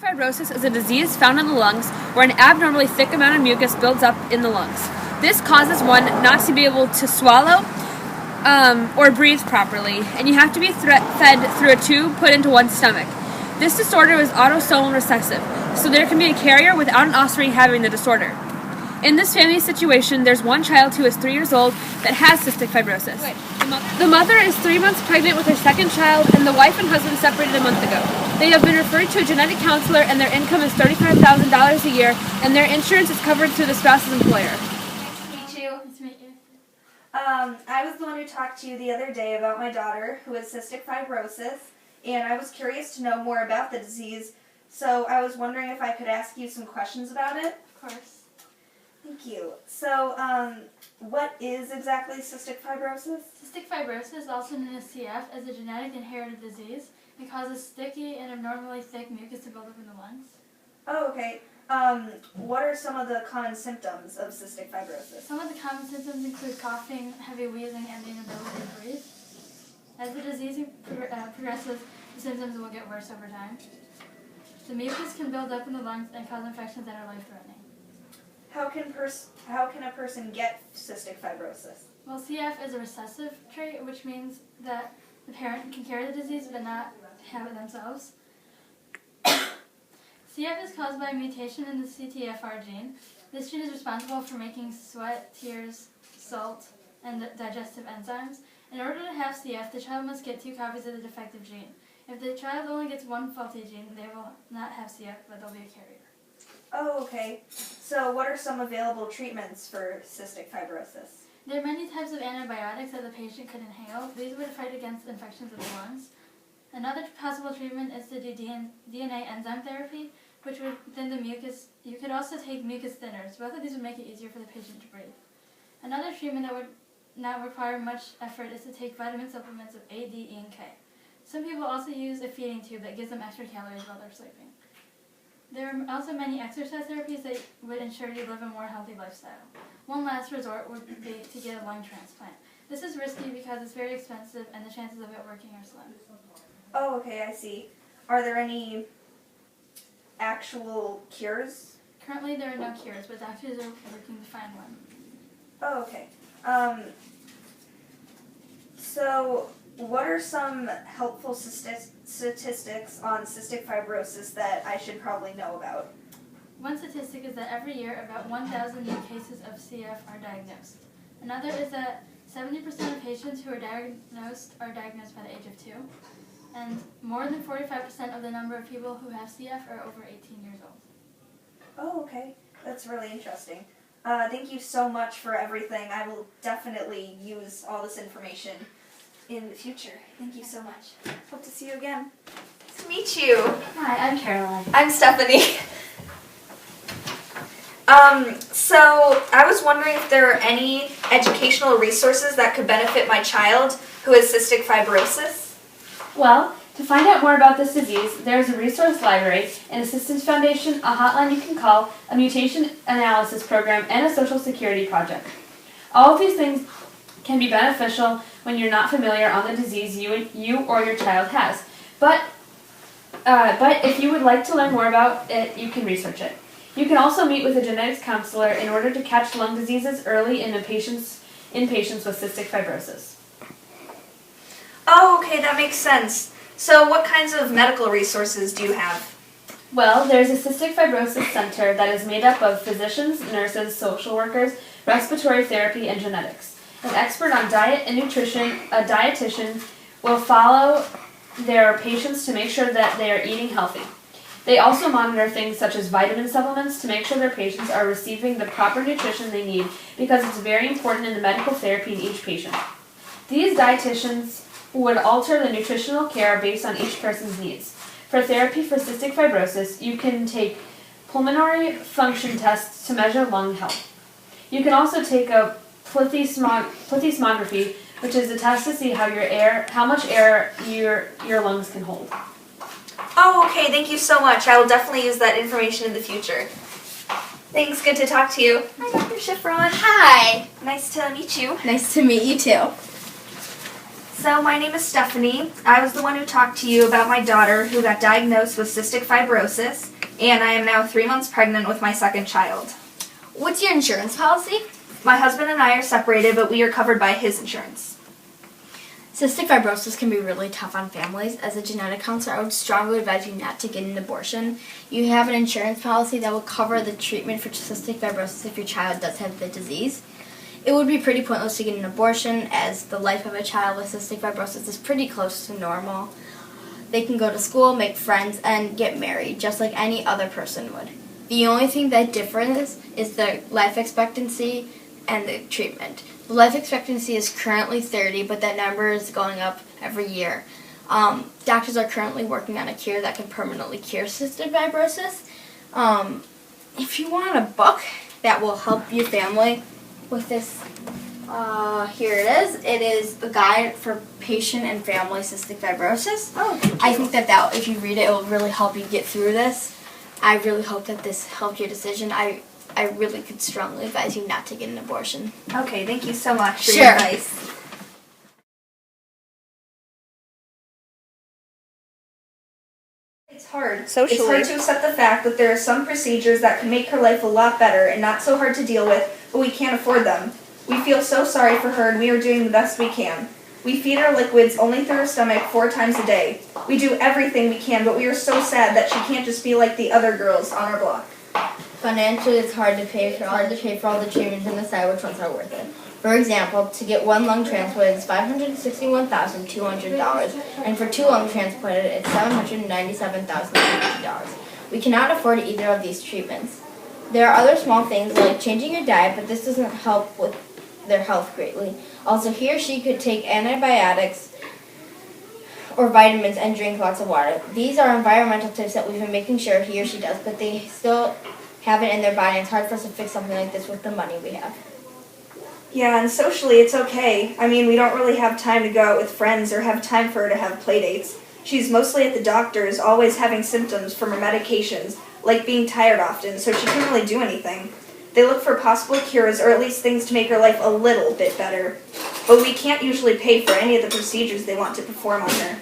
Fibrosis is a disease found in the lungs where an abnormally thick amount of mucus builds up in the lungs. This causes one not to be able to swallow or breathe properly, and you have to be fed through a tube put into one's stomach. This disorder is autosomal recessive, so there can be a carrier without an offspring having the disorder. In this family situation, there's one child who is 3 years old that has cystic fibrosis. The mother is 3 months pregnant with her second child, and the wife and husband separated a month ago. They have been referred to a genetic counselor, and their income is $35,000 a year, and their insurance is covered through the spouse's employer. Nice to meet you. Nice to meet you. I was the one who talked to you the other day about my daughter who has cystic fibrosis, and I was curious to know more about the disease, so I was wondering if I could ask you some questions about it. Of course. Thank you. So, what is exactly cystic fibrosis? Cystic fibrosis, also known as CF, is a genetic inherited disease. It causes sticky and abnormally thick mucus to build up in the lungs. Oh, okay. What are some of the common symptoms of cystic fibrosis? Some of the common symptoms include coughing, heavy wheezing, and the inability to breathe. As the disease progresses, the symptoms will get worse over time. The mucus can build up in the lungs and cause infections that are life-threatening. How can a person get cystic fibrosis? Well, CF is a recessive trait, which means that the parent can carry the disease but not have it themselves. CF is caused by a mutation in the CTFR gene. This gene is responsible for making sweat, tears, salt, and digestive enzymes. In order to have CF, the child must get 2 copies of the defective gene. If the child only gets 1 faulty gene, they will not have CF, but they'll be a carrier. Oh, okay. So what are some available treatments for cystic fibrosis? There are many types of antibiotics that the patient could inhale. These would fight against infections of the lungs. Another possible treatment is to do DNA enzyme therapy, which would thin the mucus. You could also take mucus thinners. Both of these would make it easier for the patient to breathe. Another treatment that would not require much effort is to take vitamin supplements of A, D, E, and K. Some people also use a feeding tube that gives them extra calories while they're sleeping. There are also many exercise therapies that would ensure you live a more healthy lifestyle. One last resort would be to get a lung transplant. This is risky because it's very expensive and the chances of it working are slim. Oh, okay, I see. Are there any actual cures? Currently there are no cures, but doctors are working to find one. Oh, okay. So what are some helpful statistics on cystic fibrosis that I should probably know about? One statistic is that every year about 1,000 new cases of CF are diagnosed. Another is that 70% of patients who are diagnosed by the age of 2. And more than 45% of the number of people who have CF are over 18 years old. Oh, okay. That's really interesting. Thank you so much for everything. I will definitely use all this information in the future. Thank you so much. Hope to see you again. Nice to meet you. Hi, I'm Caroline. I'm Stephanie. So I was wondering if there are any educational resources that could benefit my child who has cystic fibrosis. Well, to find out more about this disease, there is a resource library, an assistance foundation, a hotline you can call, a mutation analysis program, and a social security project. All of these things can be beneficial when you're not familiar on the disease you or your child has. But if you would like to learn more about it, you can research it. You can also meet with a genetics counselor in order to catch lung diseases early in patients with cystic fibrosis. Oh, okay, that makes sense. So what kinds of medical resources do you have? Well, there's a cystic fibrosis center that is made up of physicians, nurses, social workers, respiratory therapy, and genetics. An expert on diet and nutrition, a dietitian, will follow their patients to make sure that they are eating healthy. They also monitor things such as vitamin supplements to make sure their patients are receiving the proper nutrition they need because it's very important in the medical therapy in each patient. These dietitians would alter the nutritional care based on each person's needs. For therapy for cystic fibrosis, you can take pulmonary function tests to measure lung health. You can also take a plethysmography, which is a test to see how much air your lungs can hold. Oh, okay, thank you so much. I will definitely use that information in the future. Thanks, good to talk to you. Hi, Dr. Schifron. Hi. Nice to meet you. Nice to meet you too. So my name is Stephanie. I was the one who talked to you about my daughter who got diagnosed with cystic fibrosis, and I am now 3 months pregnant with my second child. What's your insurance policy? My husband and I are separated, but we are covered by his insurance. Cystic fibrosis can be really tough on families. As a genetic counselor, I would strongly advise you not to get an abortion. You have an insurance policy that will cover the treatment for cystic fibrosis if your child does have the disease. It would be pretty pointless to get an abortion, as the life of a child with cystic fibrosis is pretty close to normal. They can go to school, make friends, and get married, just like any other person would. The only thing that differs is the life expectancy and the treatment. The life expectancy is currently 30, but that number is going up every year. Doctors are currently working on a cure that can permanently cure cystic fibrosis. If you want a book that will help your family with this, here it is. It is a guide for patient and family cystic fibrosis. Oh, thank you. I think that if you read it, it will really help you get through this. I really hope that this helped your decision. I really could strongly advise you not to get an abortion. Okay, thank you so much for Sure. your advice. It's hard. Socially. It's hard to accept the fact that there are some procedures that can make her life a lot better and not so hard to deal with, but we can't afford them. We feel so sorry for her and we are doing the best we can. We feed our liquids only through her stomach 4 times a day. We do everything we can, but we are so sad that she can't just be like the other girls on our block. Financially, it's hard to pay for all the treatments and decide which ones are worth it. For example, to get 1 lung transplanted, it's $561,200, and for 2 lung transplanted, it's $797,200. We cannot afford either of these treatments. There are other small things like changing your diet, but this doesn't help with their health greatly. Also, he or she could take antibiotics or vitamins and drink lots of water. These are environmental tips that we've been making sure he or she does, but they still have it in their body. It's hard for us to fix something like this with the money we have. Yeah, and socially it's okay. I mean, we don't really have time to go out with friends or have time for her to have play dates. She's mostly at the doctor's, always having symptoms from her medications, like being tired often, so she can't really do anything. They look for possible cures or at least things to make her life a little bit better. But we can't usually pay for any of the procedures they want to perform on her.